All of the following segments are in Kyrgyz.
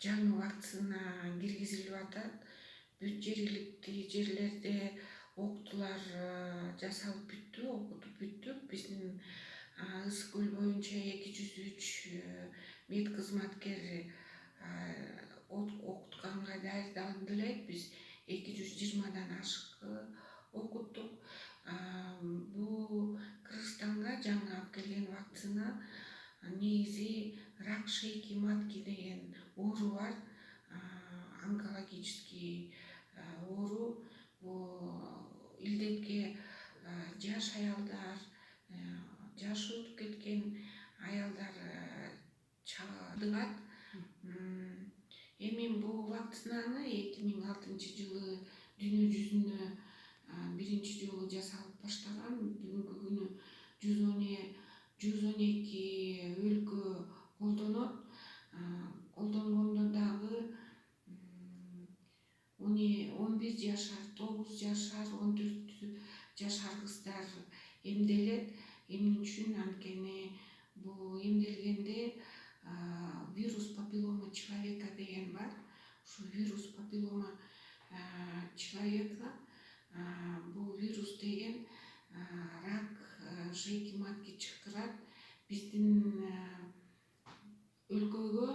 жаңы вакцина киргизилип атат. Бүт жергиликтүү жерлерде октулар жасалып бүттү, окутуп бүттүк. Биздин Ысык көл боюнча 203 медкызматкер окутканга даярдалып элек. Биз 220дан ашык окуттук. Бул Кыргызстанга жаңы алып келген вакцина негизи рак шейки матки деген оору бар. Онкологический оору. Бул илдетке жаш аялдар, жашы өтүп кеткен аялдар чалдыгат. Эми бул вакцинаны 2006-жылы дүйнө жүзүнө биринчи жолу жасалып баштаган. Бүгүнкү күнү 112 өлкө колдонот. Колдонгондо дагы 11 жашар, 9 жашар, 14 жашар кыздар эмделет. Эмне үчүн? Анткени бул эмделгенде вирус папиллома человека деген бар. Ушу вирус папиллома человека, бул вирус деген рак шейки матки чакырат. Биздин өлкөгө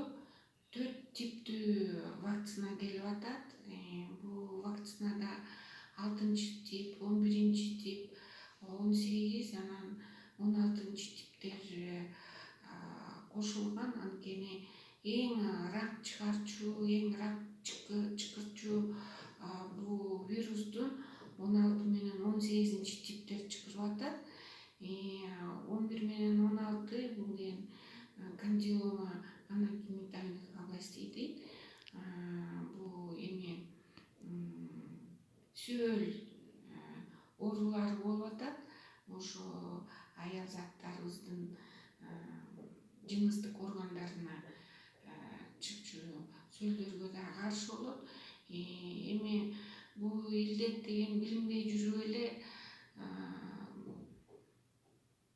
4 типтүү вакцина келип атат. Бул вакцинада 6-тип, 11-тип, 18, анан 16-типтер кошулган. Анткени эң рак чыгарчу, эң рак чыкырчу бул вирустун 16 менен 18-типтер чыкырып атат. 11 менен 16 бул деген кандилома аногенитальных областей дейт. Бул эми сүйөл оорулары болуп атат. Ошо аял заттарыбыздын жыныстык органдарына чыкчу сөлдөргө да каршы болот. Эми бул илдет деген билинбей жүрүп эле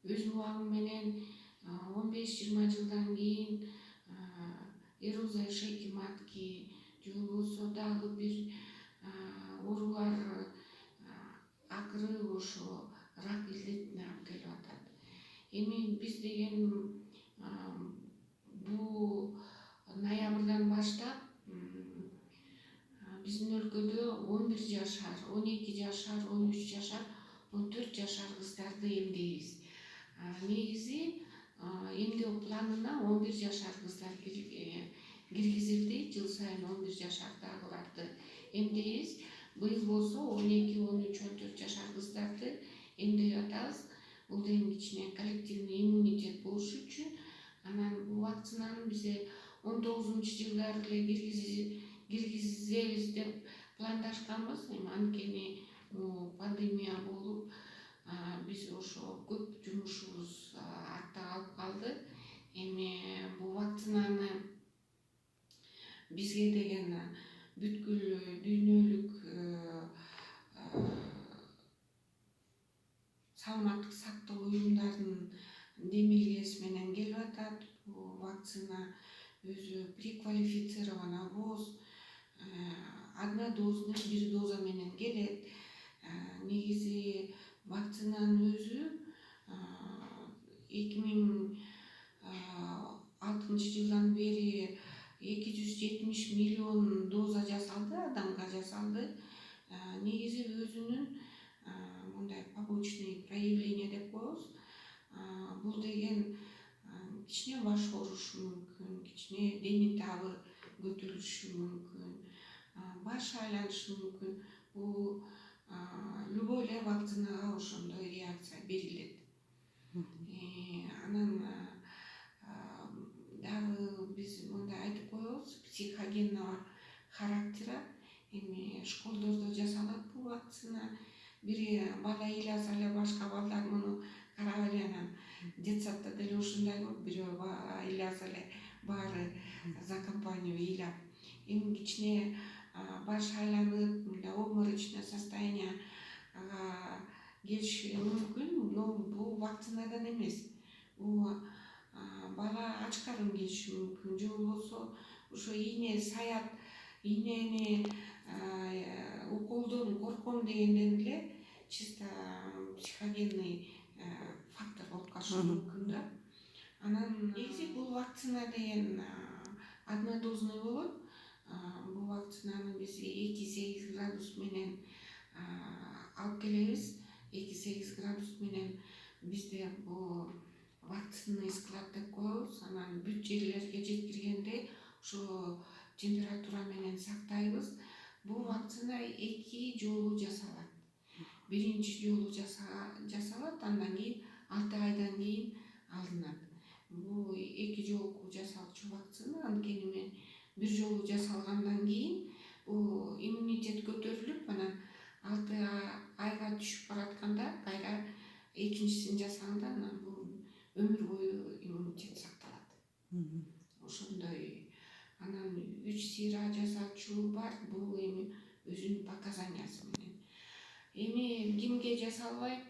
өз убагы менен 15-20 жылдан кийин эрозия шейки матки же болбосо дагы бир оорулар акыры ошо рак илдетине алып келип атат. Эми биз деген бул ноябрдан баштап биздин өлкөдө 11 жашар, 12 жашар, 13 жашар, 14 жашар кыздарды эмдейбиз. Негизи эмдөө планына 11 жашар кыздар киргизилди. Жыл сайын 11 жашардагыларды эмдейбиз. Быйыл болсо 12, 13, 14 жашар кыздарды эмдей атабыз. Бул деген кичине коллективный иммунитет болушу үчүн. Анан бул вакцинаны бизе 19-жылдары эле киргизебиз деп пландашканбыз. Анткени пандемия болуп, биз ошо көп жумушубуз артта калып калды. Эми бул вакцинаны бизге деген бүткүл дүйнөлүк саламаттык сактоо уюмдарынын демилгеси менен келип атат. Бул вакцина өзү преквалифицирован ВОЗ, одна доза, бир доза менен келет. Негизи вакцинанын өзү 2006-жылдан бери 270 миллион доза жасалды, адамга жасалды. Негизи өзүнүн мындай побочный проявление деп коебуз. Бул деген кичине баш оорушу мүмкүн, кичине дени табы көтөрүлүшү мүмкүн, баш айланышы мүмкүн. Бул любой эле вакцинага ошондой реакция берилет. Анан дагы биз мындай айтып коебуз, психогенного характера. Эми школдордо жасалат бул вакцина. Бир бала ыйласа эле башка балдар муну карап эле анан детсадда деле ушундай болуп, бирөө бала ыйласа эле баары за компанию ыйлап. Эми кичине баш айланып, мындай обморочное состояние келиши мүмкүн, но бул вакцинадан эмес. Бул бала ачкарым келиши мүмкүн, же болбосо ошо ийне саят,ийнени уколдон корком дегенден эле чисто психогенный фактор болуп калышы мүмкүн да. Анан негизи бул вакцина деген однодозный болот. Бул вакцинаны биз 2,8 градус менен алып келебиз. 2,8 градус менен бизде бул вакцинный склад деп коебуз. Анан бүт жерлерге жеткиргенде ошо температура менен сактайбыз. Бул вакцина 2 жолу жасалат. Биринчи жолу жасалат, андан кийин 6 айдан кийин алынат. Бул 2 жолку жасалчу вакцина, анткени мен бир жолу жасалгандан кийин бул иммунитет көтөрүлүп, анан 6 айга түшүп баратканда кайра экинчисин жасаганда анан бул өмүр бою иммунитет сакталат. Ошондой. Анан 3 сыйра жасаучу бар, бул эми өзүнүн показаниясы менен. Эми кимге жасалбайт?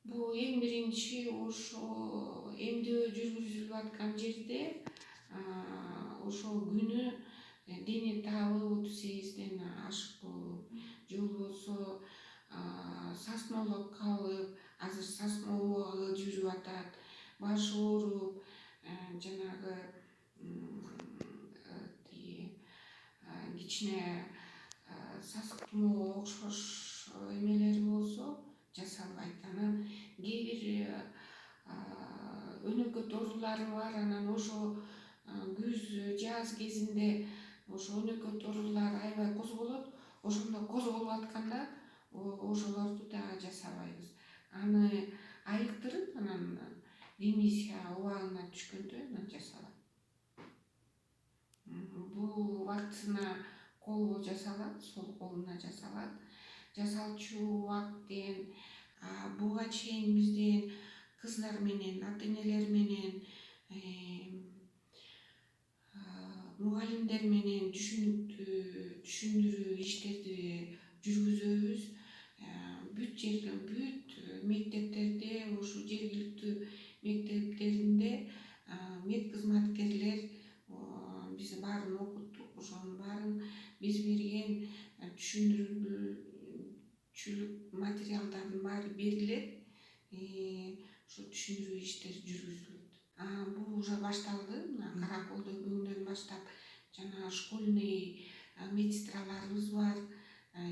Бул эң биринчи ошо эмдөө жүргүзүлүп аткан жерде ошол күнү дене табы 38ден ашык болуп, же болбосо сосмолоп калып, азыр сосмолоо жүрүп атат, баш ооруп, жанагы кичине сасык тумоого окшош эмелери болсо жасалбайт. Анан кээ бир өнөкөт оорулары бар, анан ошо күз жаз кезинде ошо өнөкөт оорулар аябай козголот. Ошондо козголуп атканда ошолорду дагы жасабайбыз. Аны айыктырып, анан ремиссия убагына түшкөндө анан жасалат. Бул вакцина колго жасалат, сол колуна жасалат. Жасалчу убакыт деген буга чейин бизден кыздар менен, ата-энелер менен, мугалимдер менен түшүндүрүү иштерди жүргүзөбүз. Бүт жерде, бүт мектептерде, ушу жергиликтүү мектептеринде медкызматкерлер биз баарын окуттук. Ошонун баарын биз берген түшүндүрүүчүлүк материалдардын баары берилет. Ошо түшүндүрүү иштери жүргүзүлөт. Бул уже башталды. Мына Караколдо бүгүндөн баштап жана школьный медсестраларыбыз бар,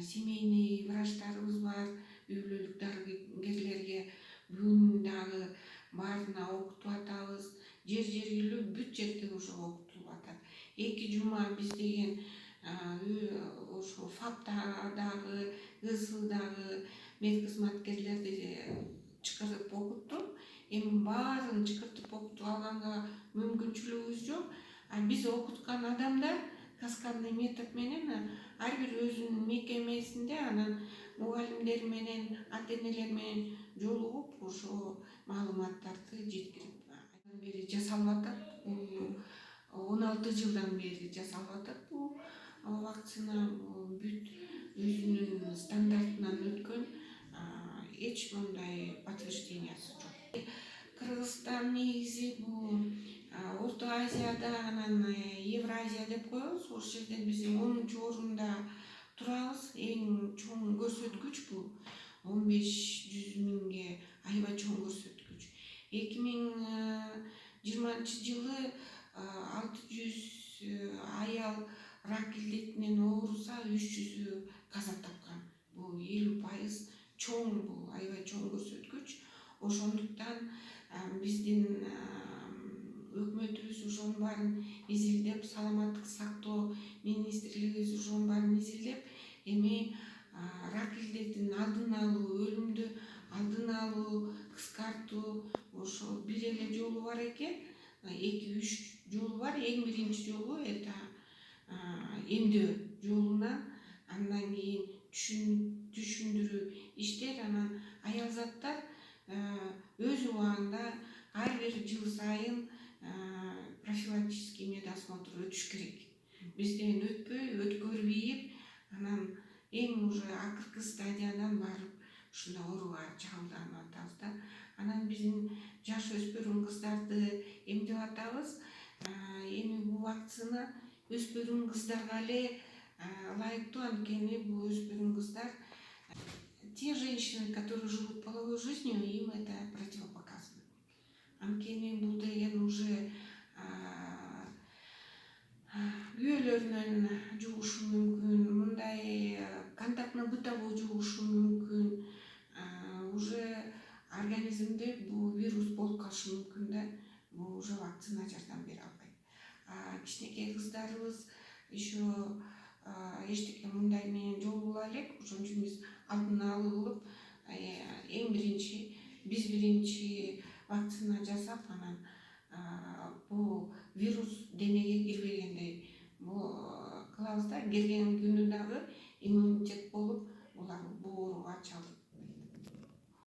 семейный врачтарыбыз бар, үй бүлөлүк дарыгерлерге бүгүн дагы баарына окутуп атабыз. Жергилүү бүт жерде ошо окутулуп атат. 2 жума биз деген ошо ФАП дагы, ысы дагы медкызматкерлерди чакырып окуттук. Эми баарын чакыртып окутуп алганга мүмкүнчүлүгүбүз жок. Биз окуткан адамдар каскадный метод менен ар бир өзүнүн мекемесинде анан мугалимдер менен, ата-энелер менен жолугуп ошо маалыматтарды жеткирип бери жасалып атат. 16 жылдан бери жасалып атат бул вакцина. Бүт өзүнүн стандартынан өткөн, эч мындай подтверждениясы жок. Кыргызстан негизи бул Орто Азияда, анан Евразия деп коебуз. Ошол жерден биз 10-орунда турабыз. Эң чоң көрсөткүч бул 15-100 миңге аябай чоң көрсөткүч. 2020-жылы 600 аял рак илдетинен ооруса 300-ü каза тапкан. Бул 50% чоң, бул аябай чоң көрсөткүч. Ошондуктан биздин өкмөтүбүз ошонун баарын изилдеп, саламаттык сактоо министрлигибиз ошонун баарын изилдеп, эми рак илдетин алдын алуу, өлүмдү алдын алуу, кыскартуу ошо бир эле жолу бар экен. 2-3 жолу бар. Эң биринчи жолу это эмдөө жолунан, андан кийин түшүндүрүү иштер, анан аялзаттар өз убагында ар бир жыл сайын профилактический медосмотр өтүш керек. Бизден өткөрбейип, анан эң уже акыркы стадиядан барып ушундай ооруга чалдынып атабыз да. Анан биздин жаш өспүрүм кыздарды эмдеп атабыз. Эми бул вакцина өспүрүм кыздарга эле ылайыктуу, анткени бул өспүрүм кыздар, те женщины, которые живут половой жизнью, им это противопоказано. Анткени бул деген уже күйөөлөрүнөн жугушу мүмкүн, мындай контактно-бытовой жугушу мүмкүн, уже организмде бул вирус болуп калышы мүмкүн да, бул уже вакцина жардам бере албайт. Кичинекей кыздарыбыз еще эчтеке мындай менен жолугула элек, ошон үчүн биз алдын алуу кылып, эң биз биринчи вакцина жасап, анан бул вирус денеге кирбегендей бул кылабыз да, кирген күнү дагы иммунитет болуп, булар буу ооруга чалдыкпайт.